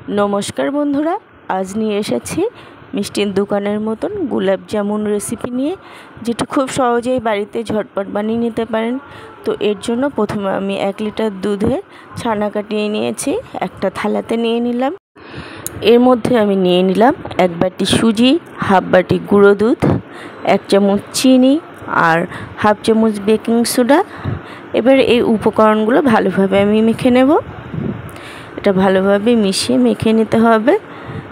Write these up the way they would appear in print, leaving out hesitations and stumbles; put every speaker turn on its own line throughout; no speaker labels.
নমস্কার বন্ধুরা, আজ নিয়ে এসেছি মিষ্টির দোকানের মতন গোলাপ জামুন রেসিপি নিয়ে, যেটা খুব সহজেই বাড়িতে ঝটপট বানিয়ে নিতে পারেন। তো এর জন্য প্রথমে আমি 1 লিটার দুধে ছানা কাটিয়ে নিয়েছি, একটা থালাতে নিয়ে নিলাম। এর মধ্যে আমি নিয়ে নিলাম 1 বাটি সুজি, হাফ বাটি গুঁড়ো দুধ, 1 চামচ চিনি আর হাফ চামচ বেকিং সোডা। এবার এই উপকরণগুলো ভালোভাবে আমি মেখে নেব। এটা ভালোভাবে মিশিয়ে মেখে নিতে হবে।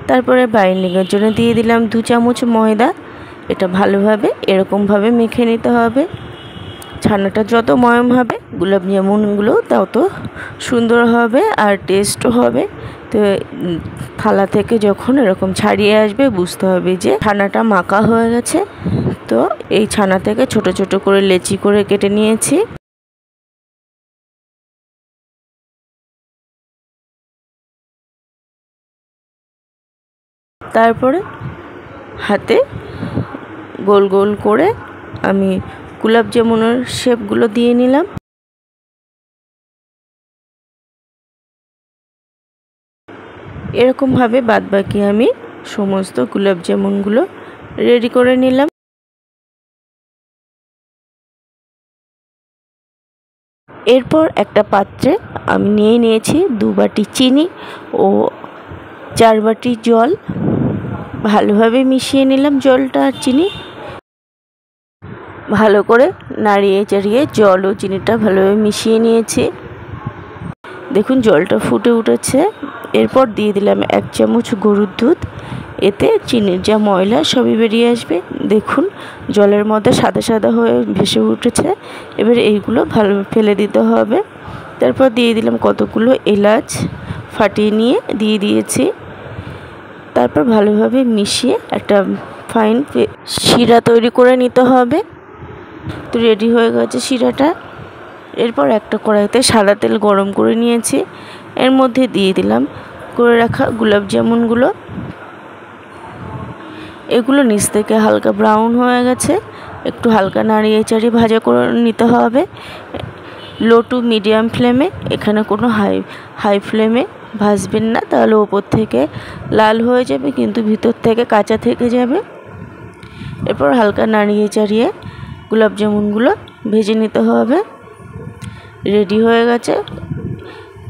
তারপরে বাইন্ডিংয়ের জন্য দিয়ে দিলাম 2 চামচ ময়দা। এটা ভালোভাবে এরকমভাবে মেখে নিতে হবে। ছানাটা যত ময়ম হবে গোলাপ জামুনগুলো তত সুন্দর হবে আর টেস্টও হবে। তো থালা থেকে যখন এরকম ছাড়িয়ে আসবে বুঝতে হবে যে ছানাটা মাখা হয়ে গেছে। তো এই ছানা থেকে ছোট ছোট করে লেচি করে কেটে নিয়েছি। তারপরে হাতে গোল গোল করে আমি গোলাপ জামুনের শেপগুলো দিয়ে নিলাম। এরকমভাবে বাদবাকি আমি সমস্ত গোলাপ জামুনগুলো রেডি করে নিলাম। এরপর একটা পাত্রে আমি নিয়ে নিয়েছি 2 বাটি চিনি ও 4 বাটি জল। ভালোভাবে মিশিয়ে নিলাম জলটা আর চিনি। ভালো করে নাড়িয়ে চাড়িয়ে জল ও চিনিটা ভালোভাবে মিশিয়ে নিয়েছি। দেখুন জলটা ফুটে উঠেছে। এরপর দিয়ে দিলাম 1 চামচ গরুর দুধ। এতে চিনির যা ময়লা সবই বেরিয়ে আসবে। দেখুন জলের মধ্যে সাদা সাদা হয়ে ভেসে উঠেছে। এবার এইগুলো ভালো ফেলে দিতে হবে। তারপর দিয়ে দিলাম কতগুলো এলাচ ফাটিয়ে নিয়ে দিয়ে দিয়েছি। তারপর ভালোভাবে মিশিয়ে একটা ফাইন শিরা তৈরি করে নিতে হবে। তো রেডি হয়ে গেছে শিরাটা। এরপর একটা কড়াইতে সাদা তেল গরম করে নিয়েছি। এর মধ্যে দিয়ে দিলাম করে রাখা গোলাপ জামুনগুলো। এগুলো নিচ থেকে হালকা ব্রাউন হয়ে গেছে, একটু হালকা নাড়িয়ে চাড়িয়ে ভাজা করে নিতে হবে লো টু মিডিয়াম ফ্লেমে। এখানে কোনো হাই ফ্লেমে ভাজবেন না, তাহলে ওপর থেকে লাল হয়ে যাবে কিন্তু ভিতর থেকে কাঁচা থেকে যাবে। এরপর হালকা নাড়িয়ে চাড়িয়ে গোলাপ জামুনগুলো ভেজে নিতে হবে। রেডি হয়ে গেছে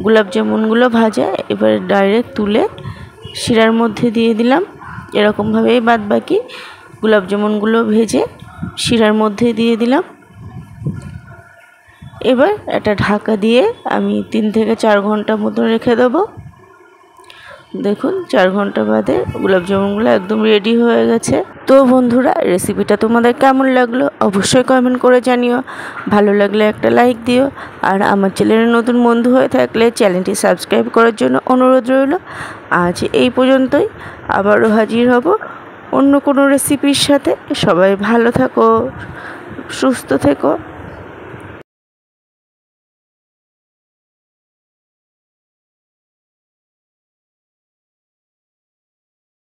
গোলাপ জামুনগুলো ভাজা। এবার ডাইরেক্ট তুলে শিরার মধ্যে দিয়ে দিলাম। এরকমভাবেই বাদবাকি গোলাপ জামুনগুলো ভেজে শিরার মধ্যে দিয়ে দিলাম। এবার একটা ঢাকা দিয়ে আমি 3 থেকে 4 ঘন্টা মতো রেখে দেবো। দেখুন 4 ঘন্টা বাদে গোলাপ জামুনগুলো একদম রেডি হয়ে গেছে। তো বন্ধুরা, রেসিপিটা তোমাদের কেমন লাগলো অবশ্যই কমেন্ট করে জানিও। ভালো লাগলে একটা লাইক দিও। আর আমার চ্যানেলে নতুন বন্ধু হয়ে থাকলে চ্যানেলটি সাবস্ক্রাইব করার জন্য অনুরোধ রইল। আজ এই পর্যন্তই, আবারও হাজির হব অন্য কোনো রেসিপির সাথে। সবাই ভালো থাকো, সুস্থ থেকো।